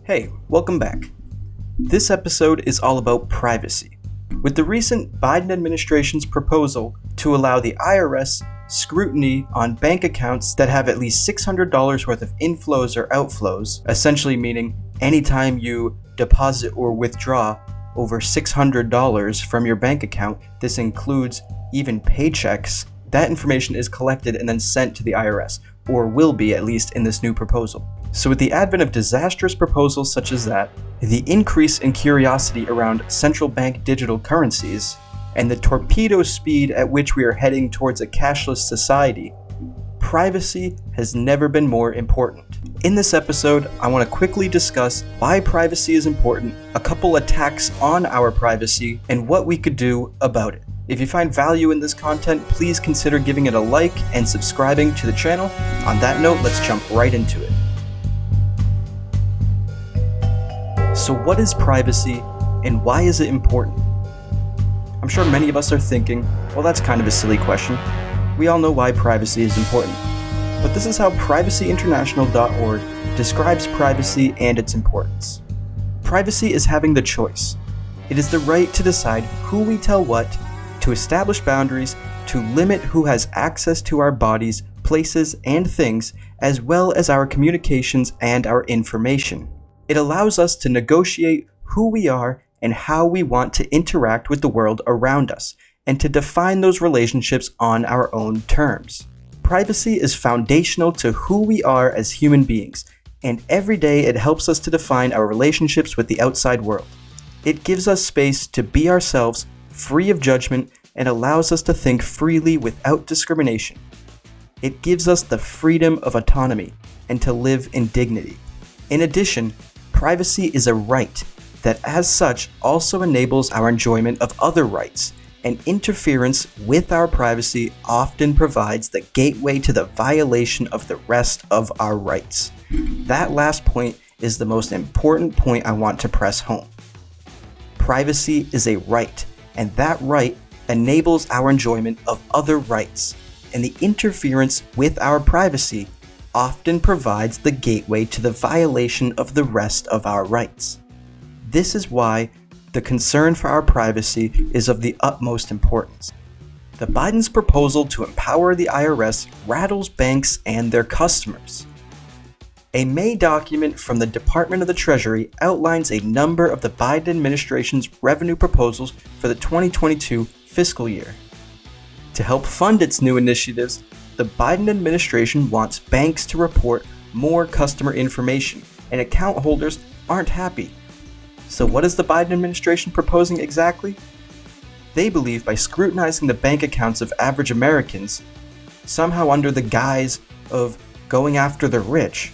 Hey, welcome back. This episode is all about privacy. With the recent Biden administration's proposal to allow the IRS scrutiny on bank accounts that have at least $600 worth of inflows or outflows, essentially meaning anytime you deposit or withdraw over $600 from your bank account, this includes even paychecks, that information is collected and then sent to the IRS, or will be at least in this new proposal. So with the advent of disastrous proposals such as that, the increase in curiosity around central bank digital currencies, and the torpedo speed at which we are heading towards a cashless society, privacy has never been more important. In this episode, I want to quickly discuss why privacy is important, a couple attacks on our privacy, and what we could do about it. If you find value in this content, please consider giving it a like and subscribing to the channel. On that note, let's jump right into it. So what is privacy and why is it important? I'm sure many of us are thinking, well, that's kind of a silly question. We all know why privacy is important. But this is how privacyinternational.org describes privacy and its importance. Privacy is having the choice. It is the right to decide who we tell what, to establish boundaries, to limit who has access to our bodies, places, and things, as well as our communications and our information. It allows us to negotiate who we are and how we want to interact with the world around us, and to define those relationships on our own terms. Privacy is foundational to who we are as human beings, and every day it helps us to define our relationships with the outside world. It gives us space to be ourselves, free of judgment, and allows us to think freely without discrimination. It gives us the freedom of autonomy and to live in dignity. In addition, privacy is a right that as such also enables our enjoyment of other rights, and interference with our privacy often provides the gateway to the violation of the rest of our rights. That last point is the most important point I want to press home. Privacy is a right, and that right enables our enjoyment of other rights, and the interference with our privacy often provides the gateway to the violation of the rest of our rights. This is why the concern for our privacy is of the utmost importance. The Biden's proposal to empower the IRS rattles banks and their customers. A May document from the Department of the Treasury outlines a number of the Biden administration's revenue proposals for the 2022 fiscal year. To help fund its new initiatives, the Biden administration wants banks to report more customer information, and account holders aren't happy. So what is the Biden administration proposing exactly? They believe by scrutinizing the bank accounts of average Americans, somehow under the guise of going after the rich,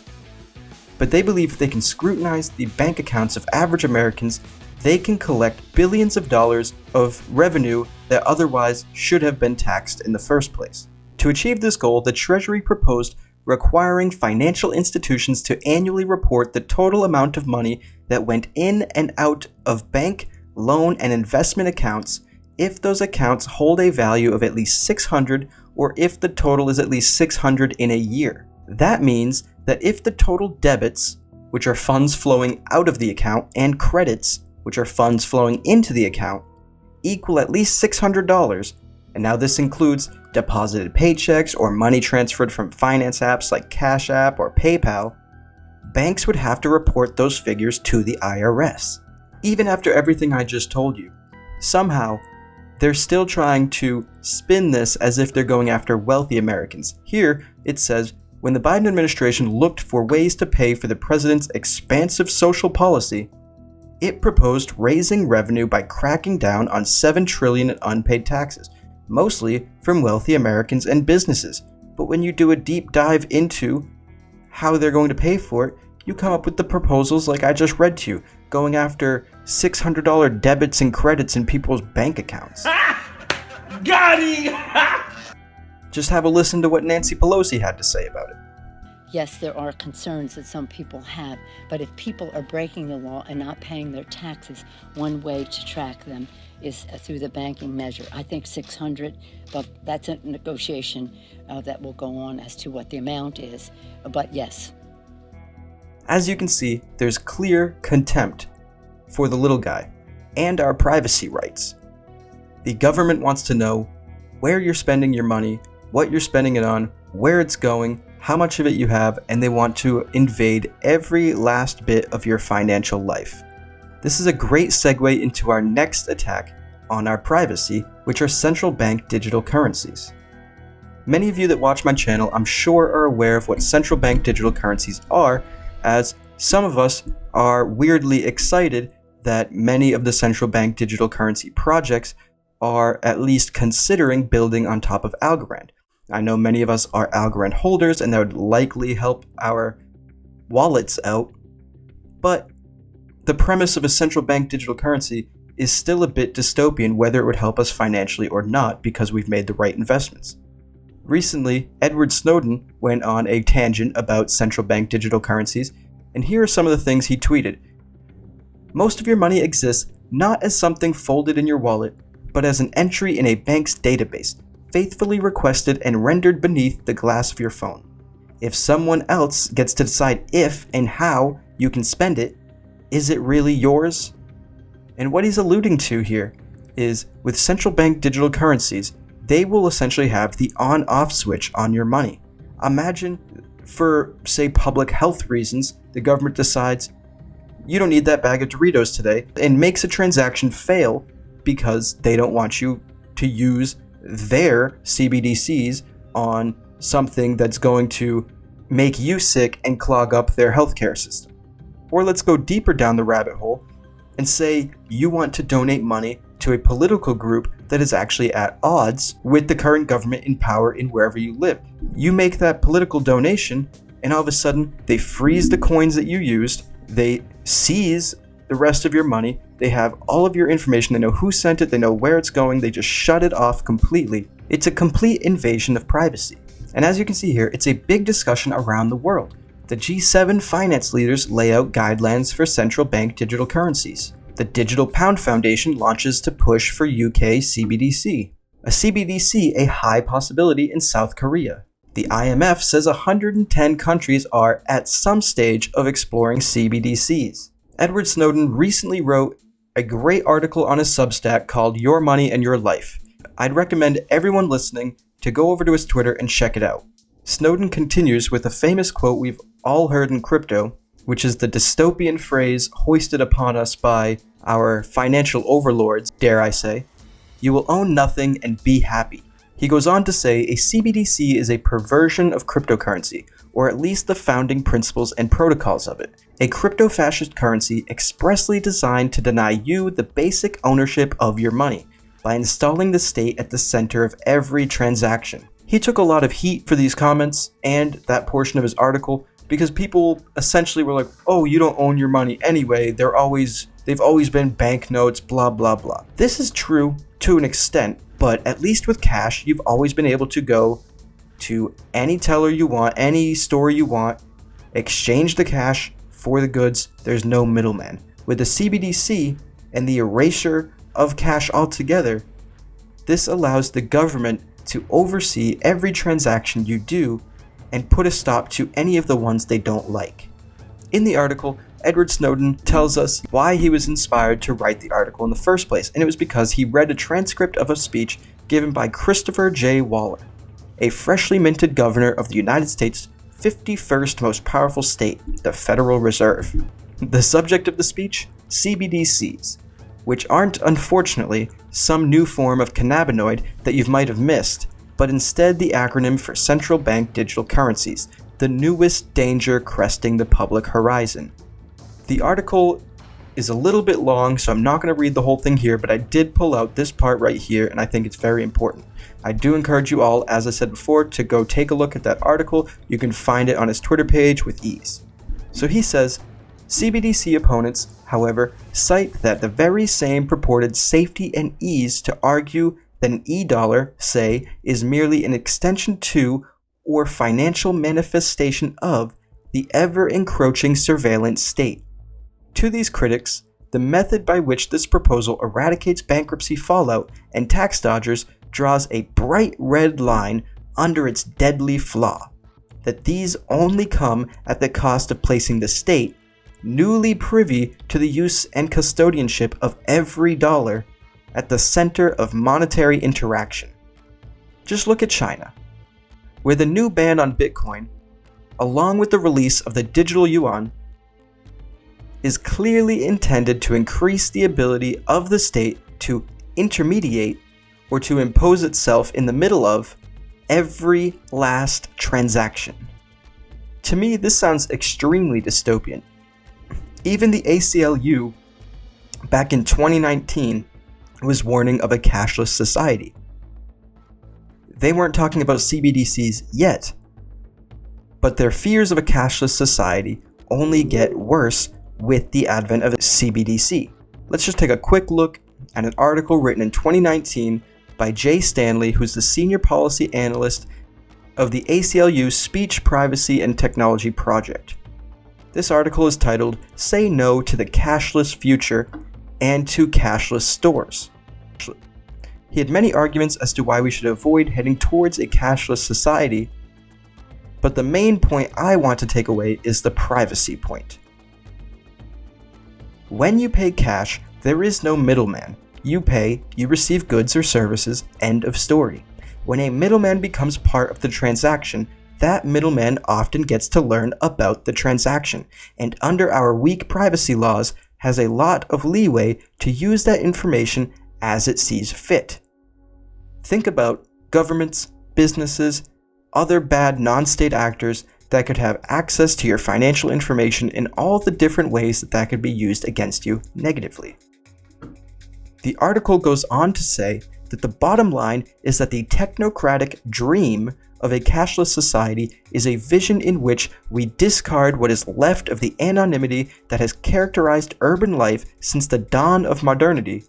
but they believe if they can scrutinize the bank accounts of average Americans, they can collect billions of dollars of revenue that otherwise should have been taxed in the first place. To achieve this goal, the Treasury proposed requiring financial institutions to annually report the total amount of money that went in and out of bank, loan, and investment accounts if those accounts hold a value of at least $600 or if the total is at least $600 in a year. That means that if the total debits, which are funds flowing out of the account, and credits, which are funds flowing into the account, equal at least $600, and now this includes deposited paychecks or money transferred from finance apps like Cash App or PayPal, banks would have to report those figures to the IRS. Even after everything I just told you, somehow they're still trying to spin this as if they're going after wealthy Americans. Here it says, when the Biden administration looked for ways to pay for the president's expansive social policy, it proposed raising revenue by cracking down on $7 trillion in unpaid taxes, mostly from wealthy Americans and businesses. But when you do a deep dive into how they're going to pay for it, you come up with the proposals like I just read to you, going after $600 debits and credits in people's bank accounts. Got him! Just have a listen to what Nancy Pelosi had to say about it. Yes, there are concerns that some people have, but if people are breaking the law and not paying their taxes, one way to track them is through the banking measure. I think 600, but that's a negotiation that will go on as to what the amount is. But yes. As you can see, there's clear contempt for the little guy and our privacy rights. The government wants to know where you're spending your money, what you're spending it on, where it's going, how much of it you have, and they want to invade every last bit of your financial life. This is a great segue into our next attack on our privacy, which are central bank digital currencies. Many of you that watch my channel, I'm sure, are aware of what central bank digital currencies are, as some of us are weirdly excited that many of the central bank digital currency projects are at least considering building on top of Algorand. I know many of us are Algorand holders, and that would likely help our wallets out, but the premise of a central bank digital currency is still a bit dystopian, whether it would help us financially or not, because we've made the right investments. Recently, Edward Snowden went on a tangent about central bank digital currencies, and here are some of the things he tweeted. Most of your money exists not as something folded in your wallet, but as an entry in a bank's database, faithfully requested and rendered beneath the glass of your phone. If someone else gets to decide if and how you can spend it, is it really yours? And what he's alluding to here is, with central bank digital currencies, they will essentially have the on-off switch on your money. Imagine, for, say, public health reasons, the government decides, you don't need that bag of Doritos today, and makes a transaction fail because they don't want you to use their CBDCs on something that's going to make you sick and clog up their healthcare system. Or let's go deeper down the rabbit hole and say you want to donate money to a political group that is actually at odds with the current government in power in wherever you live. You make that political donation, and all of a sudden they freeze the coins that you used, they seize the rest of your money, they have all of your information, they know who sent it, they know where it's going, they just shut it off completely. It's a complete invasion of privacy. And as you can see here, it's a big discussion around the world. The G7 finance leaders lay out guidelines for central bank digital currencies. The Digital Pound Foundation launches to push for UK CBDC. A CBDC a high possibility in South Korea. The IMF says 110 countries are at some stage of exploring CBDCs. Edward Snowden recently wrote a great article on his Substack called Your Money and Your Life. I'd recommend everyone listening to go over to his Twitter and check it out. Snowden continues with a famous quote we've all heard in crypto, which is the dystopian phrase hoisted upon us by our financial overlords, dare I say, "You will own nothing and be happy." He goes on to say a CBDC is a perversion of cryptocurrency, or at least the founding principles and protocols of it. A crypto-fascist currency expressly designed to deny you the basic ownership of your money by installing the state at the center of every transaction. He took a lot of heat for these comments and that portion of his article because people essentially were like, oh, you don't own your money anyway, they've always been banknotes, blah, blah, blah. This is true to an extent, but at least with cash, you've always been able to go to any teller you want, any store you want, exchange the cash for the goods, there's no middleman. With the CBDC and the erasure of cash altogether, this allows the government to oversee every transaction you do and put a stop to any of the ones they don't like. In the article, Edward Snowden tells us why he was inspired to write the article in the first place, and it was because he read a transcript of a speech given by Christopher J. Waller, a freshly minted governor of the United States' 51st most powerful state, the Federal Reserve. The subject of the speech? CBDCs, which aren't, unfortunately, some new form of cannabinoid that you might have missed, but instead the acronym for central bank digital currencies, the newest danger cresting the public horizon. The article is a little bit long, so I'm not going to read the whole thing here, but I did pull out this part right here, and I think it's very important. I do encourage you all, as I said before, to go take a look at that article. You can find it on his Twitter page with ease. So he says, CBDC opponents, however, cite that the very same purported safety and ease to argue that an e-dollar, say, is merely an extension to or financial manifestation of the ever-encroaching surveillance state. To these critics, the method by which this proposal eradicates bankruptcy fallout and tax dodgers draws a bright red line under its deadly flaw. that these only come at the cost of placing the state, newly privy to the use and custodianship of every dollar, at the center of monetary interaction. Just look at China, where the new ban on Bitcoin, along with the release of the digital yuan, is clearly intended to increase the ability of the state to intermediate or to impose itself in the middle of every last transaction. To me, this sounds extremely dystopian. Even the ACLU, back in 2019, was warning of a cashless society. They weren't talking about CBDCs yet, but their fears of a cashless society only get worse with the advent of CBDC. Let's just take a quick look at an article written in 2019 by Jay Stanley, who's the Senior Policy Analyst of the ACLU Speech, Privacy, and Technology Project. This article is titled, "Say No to the Cashless Future and to Cashless Stores." He had many arguments as to why we should avoid heading towards a cashless society, but the main point I want to take away is the privacy point. When you pay cash, there is no middleman. You pay, you receive goods or services, end of story. When a middleman becomes part of the transaction, that middleman often gets to learn about the transaction, and under our weak privacy laws, has a lot of leeway to use that information as it sees fit. Think about governments, businesses, other bad non-state actors that could have access to your financial information in all the different ways that could be used against you negatively. The article goes on to say that the bottom line is that the technocratic dream of a cashless society is a vision in which we discard what is left of the anonymity that has characterized urban life since the dawn of modernity,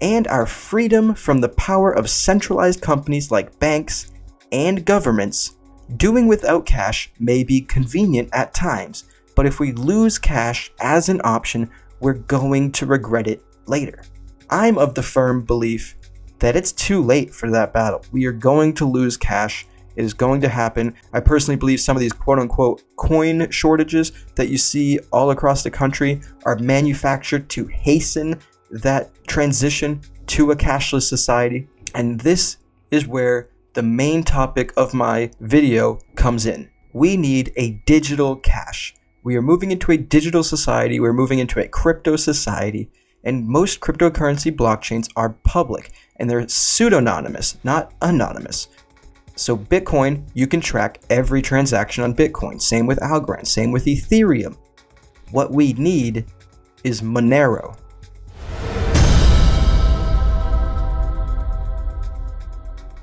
and our freedom from the power of centralized companies like banks and governments. Doing without cash may be convenient at times, but if we lose cash as an option, we're going to regret it later. I'm of the firm belief that it's too late for that battle. We are going to lose cash. It is going to happen. I personally believe some of these quote-unquote coin shortages that you see all across the country are manufactured to hasten that transition to a cashless society. And this is where the main topic of my video comes in. We need a digital cash. We are moving into a digital society. We're moving into a crypto society. And most cryptocurrency blockchains are public, and they're pseudonymous, not anonymous. So Bitcoin, you can track every transaction on Bitcoin. Same with Algorand, same with Ethereum. What we need is Monero.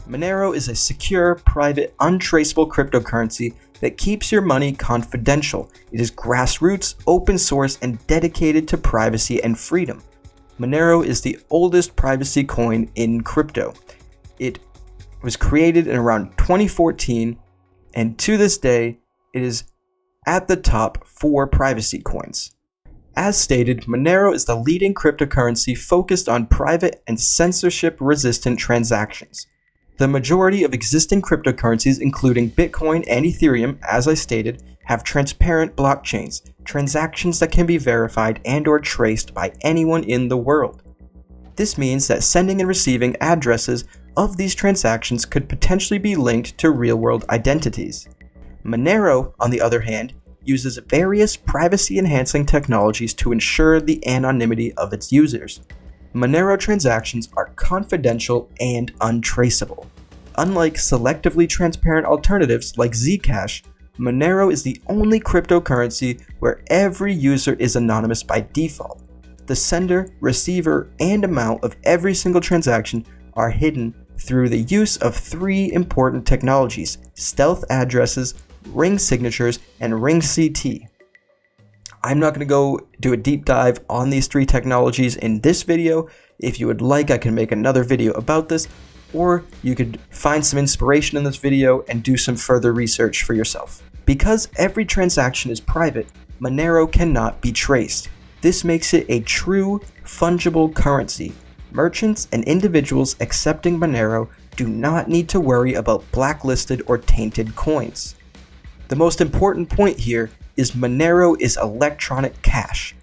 Monero is a secure, private, untraceable cryptocurrency that keeps your money confidential. It is grassroots, open source, and dedicated to privacy and freedom. Monero is the oldest privacy coin in crypto. It was created in around 2014, and to this day, it is at the top for privacy coins. As stated, Monero is the leading cryptocurrency focused on private and censorship-resistant transactions. The majority of existing cryptocurrencies, including Bitcoin and Ethereum, as I stated, have transparent blockchains, transactions that can be verified and/or traced by anyone in the world. This means that sending and receiving addresses of these transactions could potentially be linked to real-world identities. Monero, on the other hand, uses various privacy-enhancing technologies to ensure the anonymity of its users. Monero transactions are confidential and untraceable. Unlike selectively transparent alternatives like Zcash, Monero is the only cryptocurrency where every user is anonymous by default. The sender, receiver, and amount of every single transaction are hidden through the use of three important technologies: stealth addresses, ring signatures, and ring CT. I'm not going to go do a deep dive on these three technologies in this video. If you would like, I can make another video about this, or you could find some inspiration in this video and do some further research for yourself. Because every transaction is private, Monero cannot be traced. This makes it a true fungible currency. Merchants and individuals accepting Monero do not need to worry about blacklisted or tainted coins. The most important point here is Monero is electronic cash.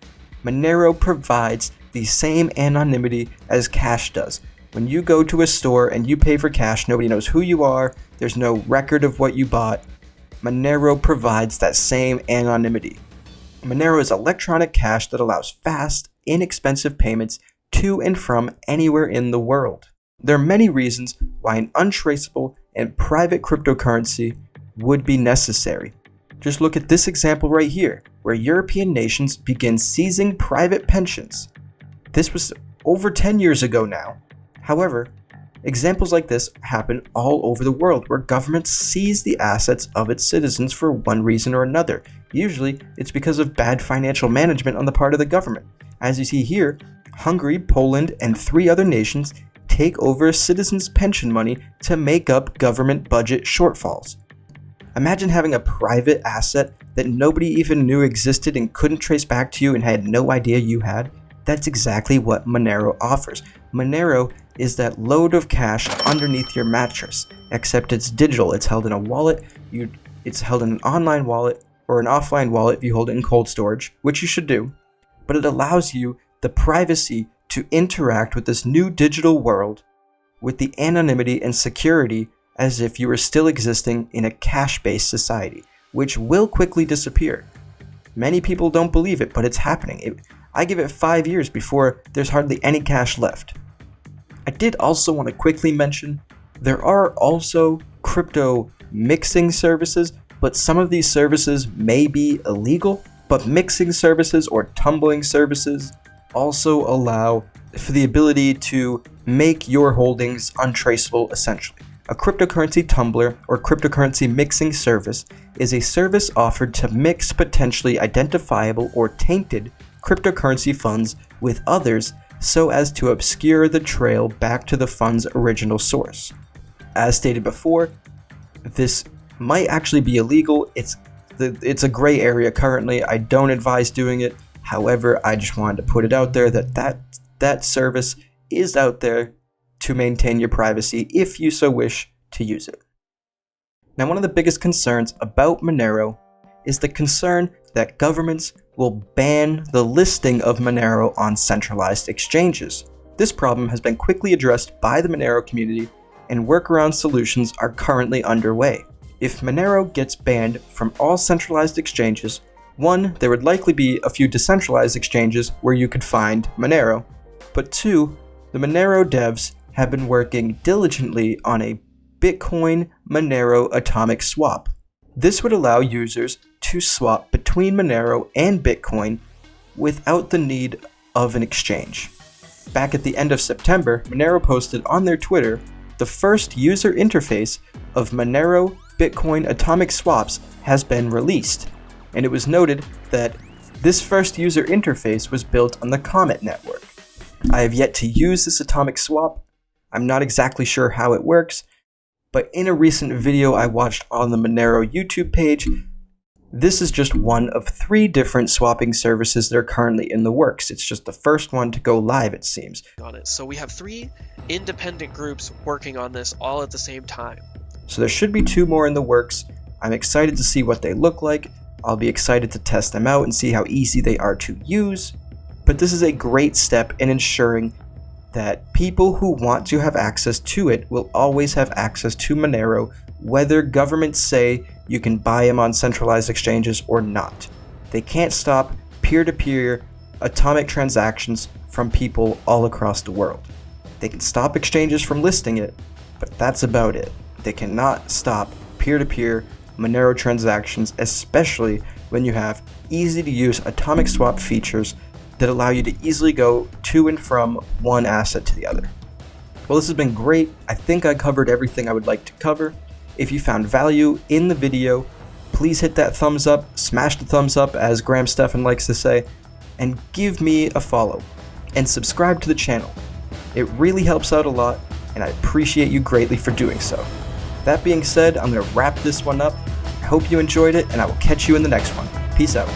Monero provides the same anonymity as cash does. When you go to a store and you pay for cash, nobody knows who you are, there's no record of what you bought. Monero provides that same anonymity. Monero is electronic cash that allows fast, inexpensive payments to and from anywhere in the world. There are many reasons why an untraceable and private cryptocurrency would be necessary. Just look at this example right here, where European nations begin seizing private pensions. This was over 10 years ago now. However, examples like this happen all over the world, where governments seize the assets of its citizens for one reason or another. Usually, it's because of bad financial management on the part of the government. As you see here, Hungary, Poland, and 3 other nations take over citizens' pension money to make up government budget shortfalls. Imagine having a private asset that nobody even knew existed and couldn't trace back to you and had no idea you had. That's exactly what Monero offers. Monero is that load of cash underneath your mattress, except it's digital. It's held in a wallet. It's held in an online wallet or an offline wallet if you hold it in cold storage, which you should do. But it allows you the privacy to interact with this new digital world with the anonymity and security as if you were still existing in a cash-based society, which will quickly disappear. Many people don't believe it, but it's happening. I give it 5 years before there's hardly any cash left. I did also want to quickly mention, there are also crypto mixing services, but some of these services may be illegal, but mixing services or tumbling services also allow for the ability to make your holdings untraceable essentially. A cryptocurrency tumbler or cryptocurrency mixing service is a service offered to mix potentially identifiable or tainted cryptocurrency funds with others so as to obscure the trail back to the fund's original source. As stated before, this might actually be illegal. It's a gray area currently. I don't advise doing it. However, I just wanted to put it out there that service is out there to maintain your privacy if you so wish to use it. Now, one of the biggest concerns about Monero is the concern that governments will ban the listing of Monero on centralized exchanges. This problem has been quickly addressed by the Monero community, and workaround solutions are currently underway. If Monero gets banned from all centralized exchanges, one, there would likely be a few decentralized exchanges where you could find Monero, but two, the Monero devs have been working diligently on a Bitcoin Monero atomic swap. This would allow users to swap between Monero and Bitcoin without the need of an exchange. Back at the end of September, Monero posted on their Twitter the first user interface of Monero Bitcoin atomic swaps has been released, and it was noted that this first user interface was built on the Comet network. I have yet to use this atomic swap. I'm not exactly sure how it works, but in a recent video I watched on the Monero YouTube page, this is just one of 3 different swapping services that are currently in the works. It's just the first one to go live, it seems. On it. So we have 3 independent groups working on this all at the same time. So there should be 2 more in the works. I'm excited to see what they look like. I'll be excited to test them out and see how easy they are to use. But this is a great step in ensuring that people who want to have access to it will always have access to Monero, whether governments say you can buy them on centralized exchanges or not. They can't stop peer-to-peer atomic transactions from people all across the world. They can stop exchanges from listing it, but that's about it. They cannot stop peer-to-peer Monero transactions, especially when you have easy-to-use atomic swap features that allow you to easily go to and from one asset to the other. Well, this has been great. I think I covered everything I would like to cover. If you found value in the video, please hit that thumbs up, smash the thumbs up as Graham Stephan likes to say, and give me a follow, and subscribe to the channel. It really helps out a lot, and I appreciate you greatly for doing so. That being said, I'm going to wrap this one up. I hope you enjoyed it, and I will catch you in the next one. Peace out.